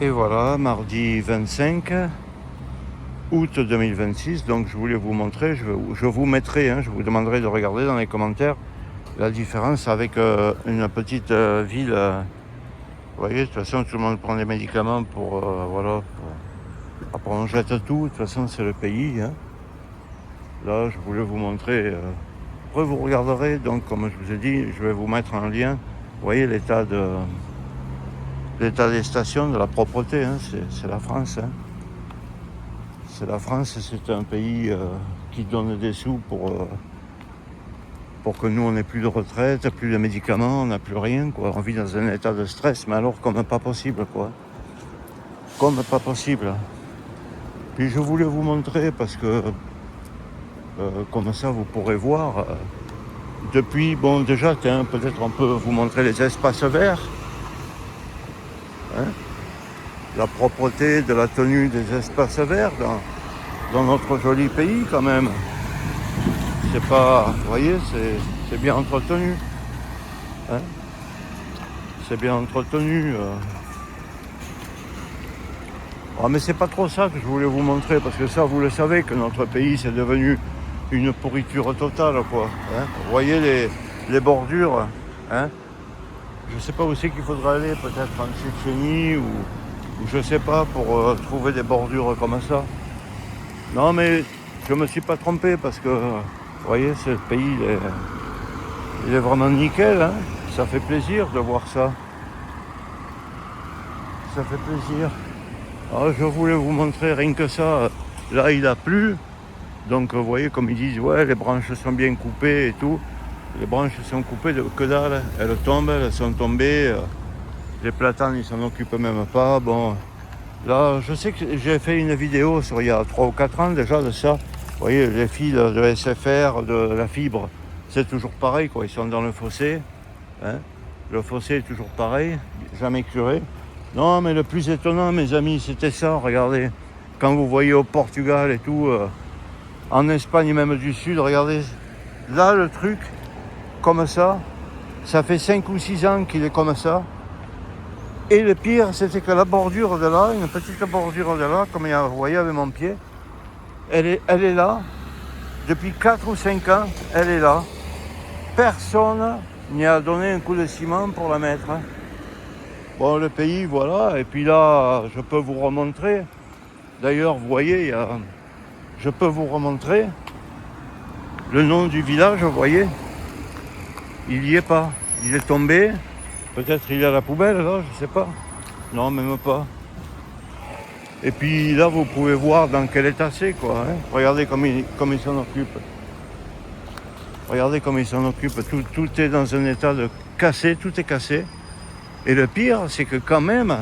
Et voilà, mardi 25 août 2026. Donc je voulais vous montrer, je vous mettrai, je vous demanderai de regarder dans les commentaires la différence avec une petite ville. Vous voyez, de toute façon, tout le monde prend des médicaments pour, voilà, après on jette tout. De toute façon, c'est le pays. Là, je voulais vous montrer. Après, vous regarderez. Donc, comme je vous ai dit, je vais vous mettre en lien. Vous voyez l'état des stations, de la propreté. C'est la France. C'est la France. C'est un pays qui donne des sous pour que nous, on n'ait plus de retraite, plus de médicaments, on n'a plus rien, quoi. On vit dans un état de stress, mais alors comme pas possible, quoi. Comme pas possible. Puis je voulais vous montrer parce que comme ça vous pourrez voir. Depuis, bon déjà, peut-être on peut vous montrer les espaces verts. La propreté de la tenue des espaces verts dans notre joli pays quand même. C'est pas, vous voyez, c'est bien entretenu. C'est bien entretenu. Mais c'est pas trop ça que je voulais vous montrer, parce que ça, vous le savez, que notre pays, c'est devenu une pourriture totale, quoi. Vous voyez les bordures. Je sais pas où c'est qu'il faudrait aller, peut-être en Tchétchénie ou je sais pas, pour trouver des bordures comme ça. Non, mais je me suis pas trompé, parce que, vous voyez, ce pays, il est vraiment nickel. Ça fait plaisir de voir ça. Ça fait plaisir. Alors, je voulais vous montrer rien que ça. Là, il a plu. Donc, vous voyez, comme ils disent, ouais, les branches sont bien coupées et tout. Les branches sont coupées de que dalle. Elles tombent, elles sont tombées. Les platanes, ils s'en occupent même pas. Bon, là, je sais que j'ai fait une vidéo il y a 3 ou 4 ans déjà de ça. Vous voyez, les fils de SFR, de la fibre, c'est toujours pareil, quoi. Ils sont dans le fossé. Le fossé est toujours pareil, jamais curé. Non, mais le plus étonnant, mes amis, c'était ça, regardez. Quand vous voyez au Portugal et tout, en Espagne même du Sud, regardez. Là, le truc, comme ça fait 5 ou 6 ans qu'il est comme ça. Et le pire, c'était que la bordure de là, une petite bordure de là, comme vous voyez avec mon pied, elle est là. Depuis 4 ou 5 ans, elle est là. Personne n'y a donné un coup de ciment pour la mettre. Bon, le pays, voilà. Et puis là, je peux vous remontrer. D'ailleurs, vous voyez, je peux vous remontrer le nom du village, vous voyez. Il n'y est pas. Il est tombé. Peut-être il est à la poubelle, là, je sais pas. Non, même pas. Et puis là, vous pouvez voir dans quel état c'est, quoi. Regardez comme il s'en occupe. Regardez comme il s'en occupe. Tout est dans un état de cassé, tout est cassé. Et le pire, c'est que quand même,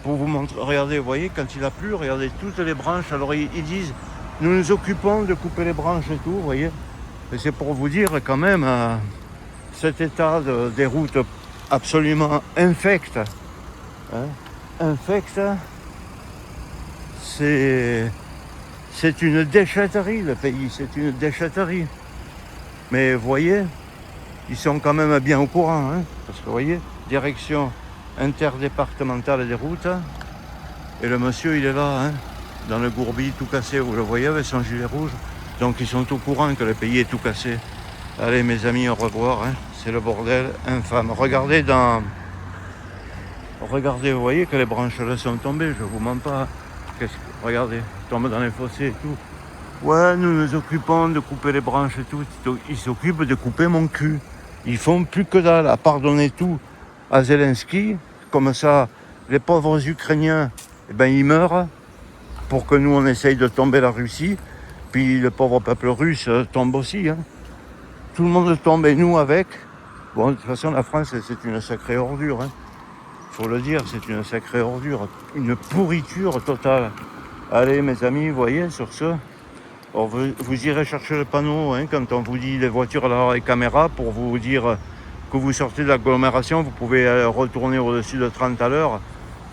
pour vous montrer, regardez, vous voyez, quand il a plu, regardez toutes les branches. Alors ils disent, nous nous occupons de couper les branches et tout, vous voyez. Et c'est pour vous dire quand même, cet état des routes absolument infectes. Infectes, c'est une déchetterie, le pays, c'est une déchetterie. Mais vous voyez, ils sont quand même bien au courant, parce que vous voyez, direction interdépartementale des routes, et le monsieur il est là, dans le gourbi tout cassé, vous le voyez avec son gilet rouge, donc ils sont au courant que le pays est tout cassé. Allez mes amis, au revoir, c'est le bordel infâme. Regardez, vous voyez que les branches là sont tombées, je vous mens pas. Regardez, tombent dans les fossés et tout. Ouais, nous nous occupons de couper les branches et tout. Ils s'occupent de couper mon cul. Ils font plus que dalle, à pardonner tout à Zelensky. Comme ça, les pauvres Ukrainiens, ils meurent pour que nous, on essaye de tomber la Russie. Puis le pauvre peuple russe tombe aussi. Tout le monde tombe et nous avec. Bon, de toute façon, la France, c'est une sacrée ordure. Faut le dire, c'est une sacrée ordure. Une pourriture totale. Allez, mes amis, vous voyez, sur ce... Alors vous irez chercher le panneau quand on vous dit les voitures à les caméras pour vous dire que vous sortez de l'agglomération, vous pouvez retourner au-dessus de 30 à l'heure.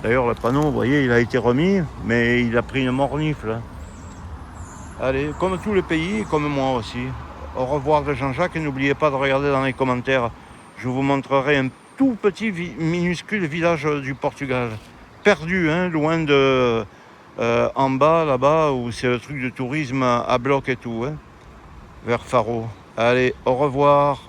D'ailleurs le panneau, vous voyez, il a été remis, mais il a pris une mornifle. Allez, comme tout le pays, comme moi aussi. Au revoir de Jean-Jacques et n'oubliez pas de regarder dans les commentaires. Je vous montrerai un tout petit minuscule village du Portugal. perdu, hein, loin de... en bas, là-bas, où c'est le truc de tourisme à bloc et tout, hein, vers Faro. Allez, au revoir.